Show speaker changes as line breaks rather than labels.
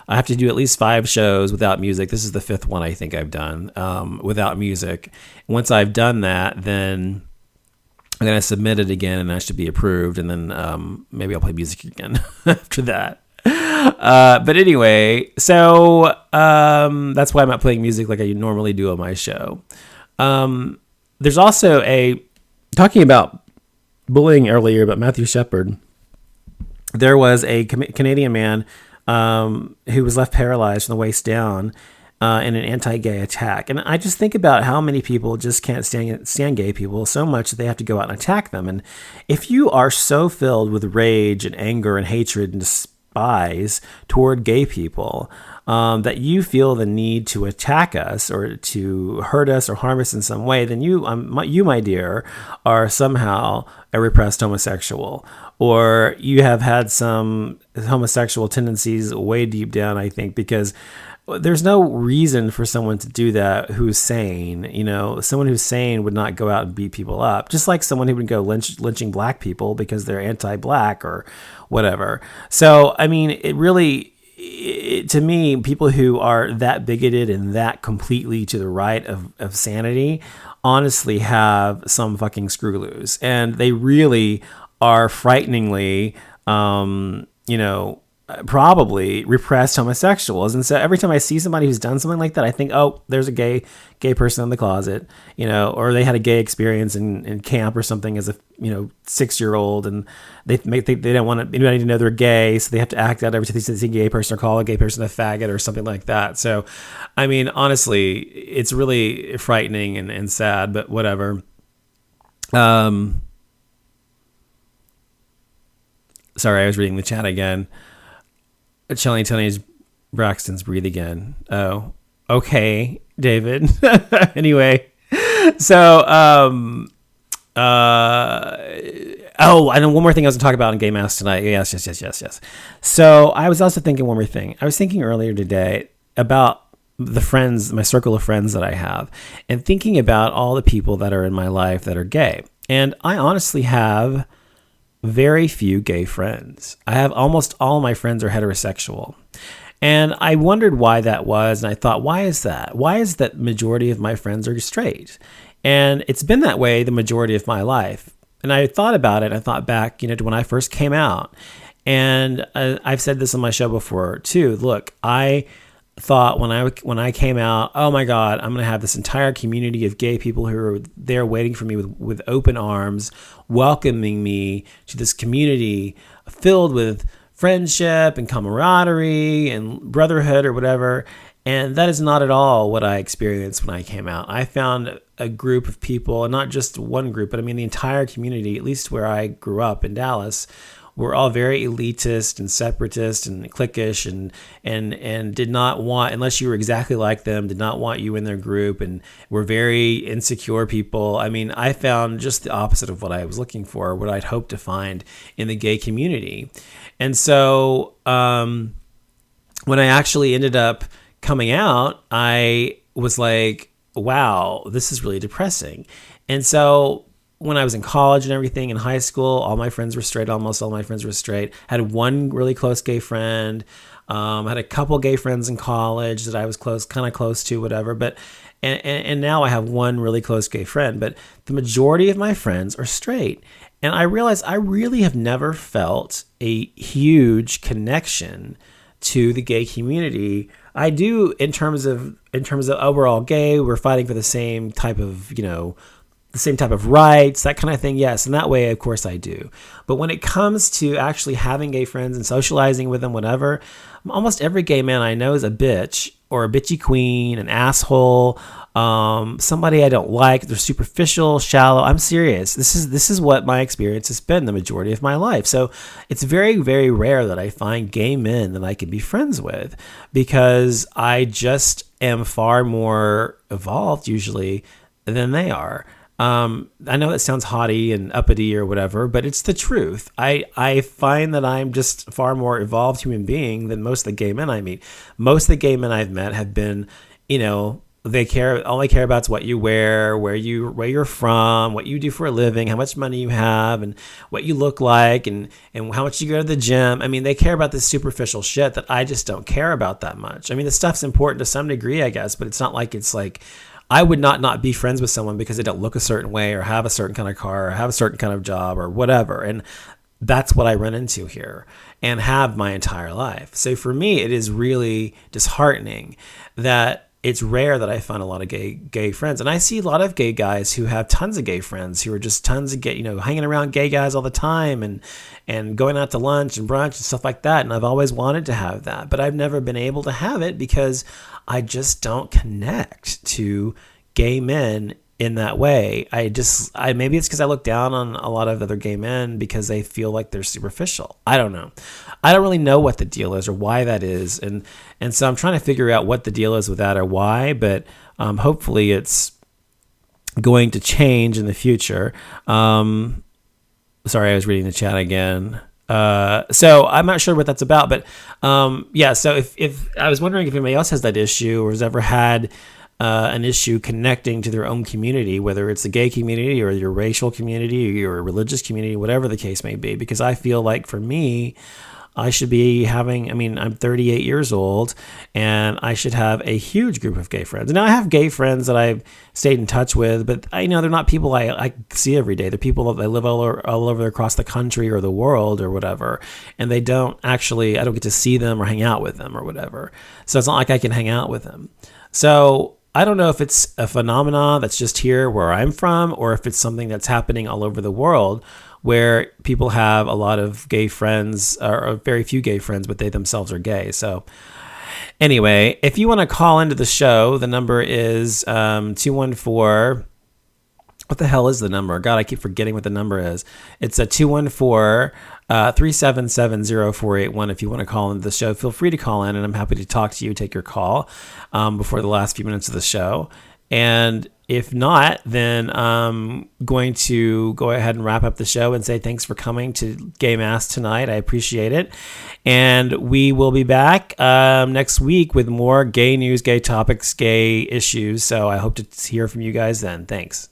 I have to do at least 5 shows without music. This is the 5th one I think I've done without music. Once I've done that, then I'm going to submit it again and I should be approved. And then maybe I'll play music again after that. But anyway, so that's why I'm not playing music like I normally do on my show. There's also talking about bullying earlier, about Matthew Shepard. There was a Canadian man who was left paralyzed from the waist down in an anti-gay attack. And I just think about how many people just can't stand gay people so much that they have to go out and attack them. And if you are so filled with rage and anger and hatred and despise toward gay people, that you feel the need to attack us or to hurt us or harm us in some way, then you, my dear, are somehow a repressed homosexual, or you have had some homosexual tendencies way deep down, I think, because there's no reason for someone to do that who's sane. Someone who's sane would not go out and beat people up, just like someone who would go lynching black people because they're anti-black or whatever. So, I mean, to me, people who are that bigoted and that completely to the right of sanity honestly have some fucking screw loose. And they really are frighteningly, probably repressed homosexuals. And so every time I see somebody who's done something like that, I think, oh, there's a gay person in the closet, or they had a gay experience in camp or something as a 6-year-old, and they don't want anybody to know they're gay, so they have to act out every time they see a gay person or call a gay person a faggot or something like that. So, I mean, honestly, it's really frightening and sad, but whatever. Sorry, I was reading the chat again. Shelly Tony's Braxton's breathe again. Oh, okay, David. Anyway, so and one more thing I was going to talk about in Gay Mass tonight. Yes. So I was also thinking one more thing. I was thinking earlier today about the friends, my circle of friends that I have, and thinking about all the people that are in my life that are gay. And I honestly have very few gay friends. I have almost all my friends are heterosexual. And I wondered why that was. And I thought, why is that? Why is that majority of my friends are straight? And it's been that way the majority of my life. And I thought about it. I thought back, to when I first came out. And I've said this on my show before too. Look, I thought when I came out, oh my God, I'm going to have this entire community of gay people who are there waiting for me with open arms, welcoming me to this community filled with friendship and camaraderie and brotherhood or whatever. And that is not at all what I experienced when I came out. I found a group of people, and not just one group, but I mean the entire community, at least where I grew up in Dallas, were all very elitist and separatist and cliquish and did not want, unless you were exactly like them, did not want you in their group, and were very insecure people. I mean, I found just the opposite of what I was looking for, what I'd hoped to find in the gay community. And so when I actually ended up coming out, I was like, wow, this is really depressing. And so when I was in college and everything, in high school, all my friends were straight. Almost all my friends were straight. Had one really close gay friend. Had a couple gay friends in college that I was kind of close to, whatever. But and now I have one really close gay friend. But the majority of my friends are straight. And I realized I really have never felt a huge connection to the gay community. I do in terms of overall gay. We're fighting for the same type of the same type of rights, that kind of thing, yes. And that way, of course, I do. But when it comes to actually having gay friends and socializing with them, whatever, almost every gay man I know is a bitch or a bitchy queen, an asshole, somebody I don't like. They're superficial, shallow. I'm serious. This is what my experience has been the majority of my life. So it's very, very rare that I find gay men that I can be friends with, because I just am far more evolved usually than they are. I know that sounds haughty and uppity or whatever, but it's the truth. I find that I'm just far more evolved human being than most of the gay men I meet. Most of the gay men I've met have been, all they care about is what you wear, where you're from, what you do for a living, how much money you have, and what you look like, and how much you go to the gym. I mean, they care about this superficial shit that I just don't care about that much. I mean, the stuff's important to some degree, I guess, but it's not like I would not be friends with someone because they don't look a certain way or have a certain kind of car or have a certain kind of job or whatever. And that's what I run into here and have my entire life. So for me, it is really disheartening that it's rare that I find a lot of gay friends. And I see a lot of gay guys who have tons of gay friends who are just tons of gay, hanging around gay guys all the time and going out to lunch and brunch and stuff like that. And I've always wanted to have that, but I've never been able to have it because I just don't connect to gay men in that way. Maybe it's because I look down on a lot of other gay men because they feel like they're superficial. I don't know. I don't really know what the deal is or why that is. And so I'm trying to figure out what the deal is with that or why, but hopefully it's going to change in the future. Sorry, I was reading the chat again. So I'm not sure what that's about, but so if I was wondering if anybody else has that issue or has ever had an issue connecting to their own community, whether it's the gay community or your racial community or your religious community, whatever the case may be. Because I feel like for me, I should be I'm 38 years old and I should have a huge group of gay friends. Now I have gay friends that I've stayed in touch with, but they're not people I see every day. They're people that they live all over across the country or the world or whatever. And I don't get to see them or hang out with them or whatever. So it's not like I can hang out with them. So I don't know if it's a phenomenon that's just here where I'm from or if it's something that's happening all over the world where people have a lot of gay friends or very few gay friends, but they themselves are gay. So anyway, if you want to call into the show, the number is 214. What the hell is the number? God, I keep forgetting what the number is. It's a 214-377-0481. If you want to call into the show, feel free to call in, and I'm happy to talk to you, take your call before the last few minutes of the show. And if not, then I'm going to go ahead and wrap up the show and say thanks for coming to Gay Mass tonight. I appreciate it. And we will be back next week with more gay news, gay topics, gay issues. So I hope to hear from you guys then. Thanks.